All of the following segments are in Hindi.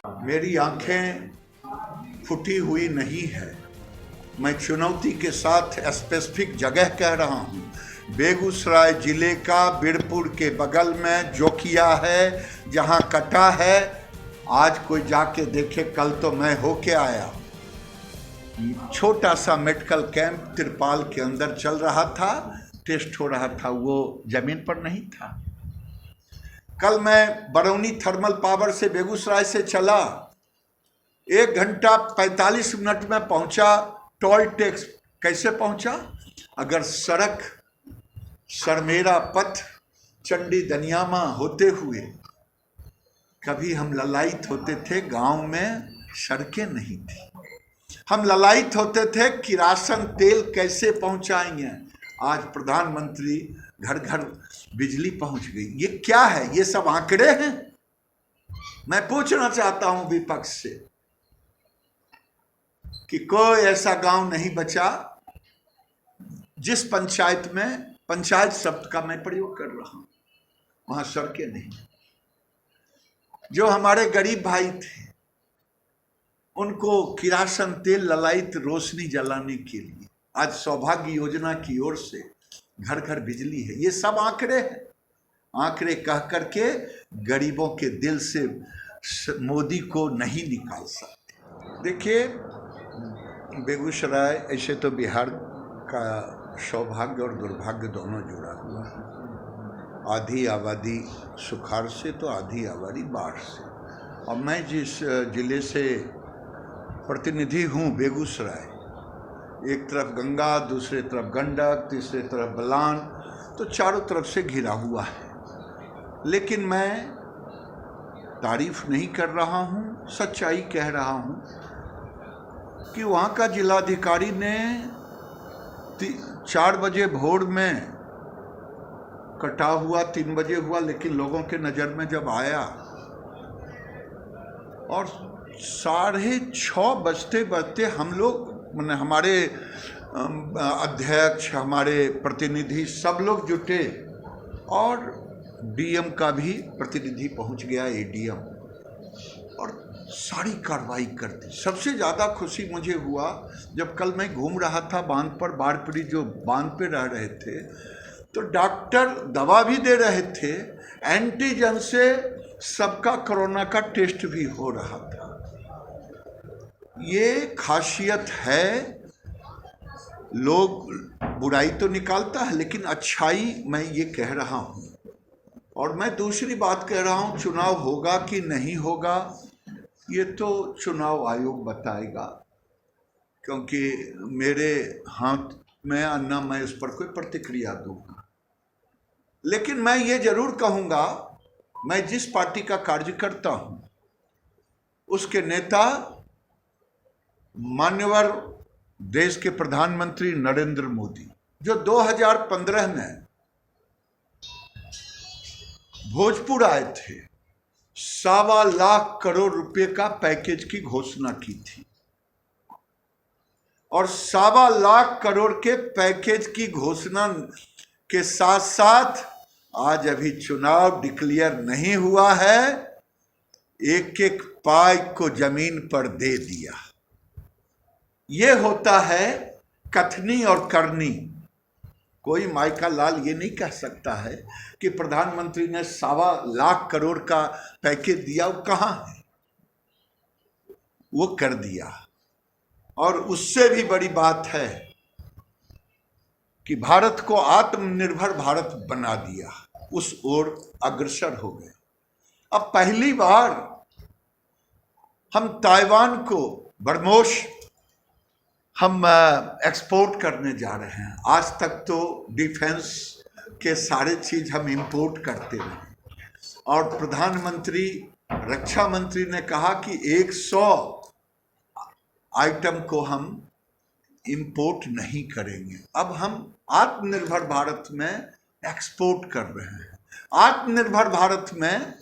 मेरी आंखें फूटी हुई नहीं है। मैं चुनौती के साथ स्पेसिफिक जगह कह रहा हूँ। बेगूसराय जिले का बीरपुर के बगल में जोकिया है, जहाँ कटा है। आज कोई जाके देखे, कल तो मैं होके आया। छोटा सा मेडिकल कैंप तिरपाल के अंदर चल रहा था, टेस्ट हो रहा था, वो जमीन पर नहीं था। कल मैं बरौनी थर्मल पावर से बेगूसराय से चला, 1 घंटा 45 मिनट में पहुंचा। टोल टैक्स कैसे पहुंचा? अगर सड़क सरमेरा पथ चंडी दनियामा होते हुए कभी हम ललायित होते थे, गांव में सड़कें नहीं थी। हम ललायित होते थे कि राशन तेल कैसे पहुंचाएंगे। आज प्रधानमंत्री घर घर बिजली पहुंच गई। ये क्या है? ये सब आंकड़े हैं। मैं पूछना चाहता हूं विपक्ष से कि कोई ऐसा गांव नहीं बचा जिस पंचायत में, पंचायत शब्द का मैं प्रयोग कर रहा हूं, वहां सड़कें नहीं। जो हमारे गरीब भाई थे, उनको किरासन तेल ललायित रोशनी जलाने के लिए आज सौभाग्य योजना की ओर से घर घर बिजली है। ये सब आंकड़े हैं। आंकड़े कह करके गरीबों के दिल से मोदी को नहीं निकाल सकते। देखिए, बेगूसराय ऐसे तो बिहार का सौभाग्य और दुर्भाग्य दोनों जुड़ा हुआ है। आधी आबादी सुखाड़ से तो आधी आबादी बाढ़ से। और मैं जिस जिले से प्रतिनिधि हूँ, बेगूसराय, एक तरफ गंगा, दूसरे तरफ गंडक, तीसरे तरफ बलान, तो चारों तरफ से घिरा हुआ है। लेकिन मैं तारीफ नहीं कर रहा हूँ, सच्चाई कह रहा हूँ कि वहाँ का जिलाधिकारी ने 4 बजे भोर में कटा हुआ, 3 बजे हुआ, लेकिन लोगों के नज़र में जब आया और 6:30 बजते बजते हम लोग, मैंने हमारे अध्यक्ष, हमारे प्रतिनिधि सब लोग जुटे और डीएम का भी प्रतिनिधि पहुंच गया, एडीएम, और सारी कार्रवाई कर दी। सबसे ज़्यादा खुशी मुझे हुआ जब कल मैं घूम रहा था बांध पर, बाढ़ पीड़ित जो बांध पे रह रहे थे, तो डॉक्टर दवा भी दे रहे थे, एंटीजन से सबका कोरोना का टेस्ट भी हो रहा था। ये खासियत है। लोग बुराई तो निकालता है, लेकिन अच्छाई मैं ये कह रहा हूँ। और मैं दूसरी बात कह रहा हूँ, चुनाव होगा कि नहीं होगा ये तो चुनाव आयोग बताएगा, क्योंकि मेरे हाथ में अन्ना मैं उस पर कोई प्रतिक्रिया दूंगा। लेकिन मैं ये जरूर कहूँगा, मैं जिस पार्टी का कार्यकर्ता हूँ उसके नेता मान्यवर देश के प्रधानमंत्री नरेंद्र मोदी, जो 2015 में भोजपुर आए थे, 1.25 लाख करोड़ रुपए का पैकेज की घोषणा की थी। और 1.25 लाख करोड़ के पैकेज की घोषणा के साथ साथ आज अभी चुनाव डिक्लेयर नहीं हुआ है, एक एक पाई को जमीन पर दे दिया। ये होता है कथनी और करनी। कोई माइका लाल ये नहीं कह सकता है कि प्रधानमंत्री ने 1.25 लाख करोड़ का पैकेज दिया, वो कहाँ है? वो कर दिया। और उससे भी बड़ी बात है कि भारत को आत्मनिर्भर भारत बना दिया, उस ओर अग्रसर हो गए। अब पहली बार हम ताइवान को बरमोश हम एक्सपोर्ट करने जा रहे हैं। आज तक तो डिफेंस के सारे चीज हम इंपोर्ट करते रहे, और प्रधानमंत्री, रक्षा मंत्री ने कहा कि 100 आइटम को हम इंपोर्ट नहीं करेंगे। अब हम आत्मनिर्भर भारत में एक्सपोर्ट कर रहे हैं। आत्मनिर्भर भारत में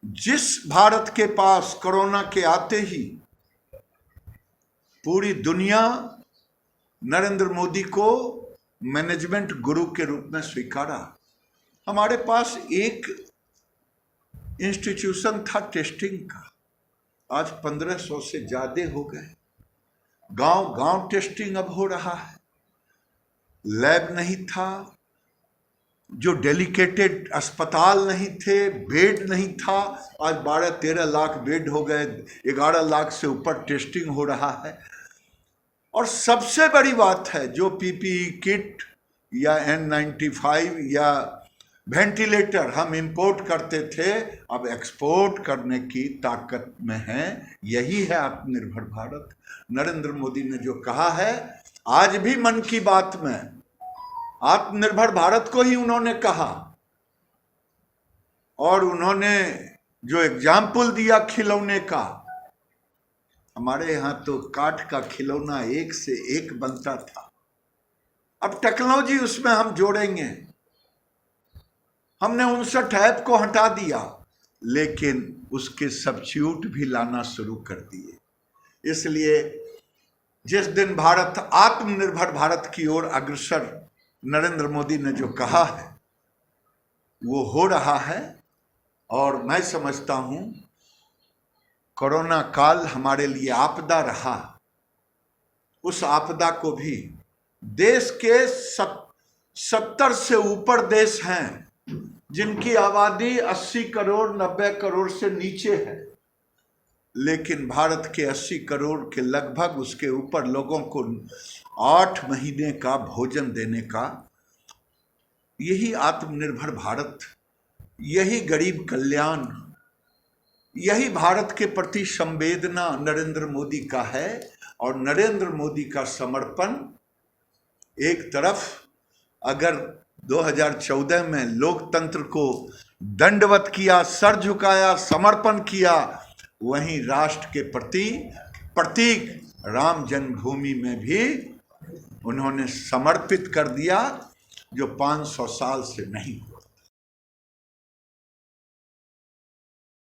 जिस भारत के पास कोरोना के आते ही पूरी दुनिया नरेंद्र मोदी को मैनेजमेंट गुरु के रूप में स्वीकारा, हमारे पास एक इंस्टीट्यूशन था टेस्टिंग का, आज 1500 से ज्यादा हो गए। गांव गांव टेस्टिंग अब हो रहा है। लैब नहीं था, जो डेलिकेटेड अस्पताल नहीं थे, बेड नहीं था, आज 12-13 लाख बेड हो गए, 11 लाख से ऊपर टेस्टिंग हो रहा है। और सबसे बड़ी बात है, जो पीपीई किट या N95 या वेंटिलेटर हम इंपोर्ट करते थे, अब एक्सपोर्ट करने की ताकत में है। यही है आत्मनिर्भर भारत। नरेंद्र मोदी ने जो कहा है, आज भी मन की बात में आत्मनिर्भर भारत को ही उन्होंने कहा। और उन्होंने जो एग्जाम्पल दिया खिलौने का, हमारे यहां तो काठ का खिलौना एक से एक बनता था, अब टेक्नोलॉजी उसमें हम जोड़ेंगे। हमने 59 ऐप को हटा दिया, लेकिन उसके सब्स्टिट्यूट भी लाना शुरू कर दिए। इसलिए जिस दिन भारत आत्मनिर्भर भारत की ओर अग्रसर नरेंद्र मोदी ने जो कहा है, वो हो रहा है। और मैं समझता हूं कोरोना काल हमारे लिए आपदा रहा। उस आपदा को भी देश के 70 से ऊपर देश हैं जिनकी आबादी 80 करोड़ 90 करोड़ से नीचे है, लेकिन भारत के 80 करोड़ के लगभग उसके ऊपर लोगों को 8 महीने का भोजन देने का, यही आत्मनिर्भर भारत, यही गरीब कल्याण, यही भारत के प्रति संवेदना नरेंद्र मोदी का है। और नरेंद्र मोदी का समर्पण, एक तरफ अगर 2014 में लोकतंत्र को दंडवत किया, सर झुकाया, समर्पण किया, वहीं राष्ट्र के प्रति प्रतीक राम जन्मभूमि में भी उन्होंने समर्पित कर दिया, जो 500 साल से नहीं हुआ।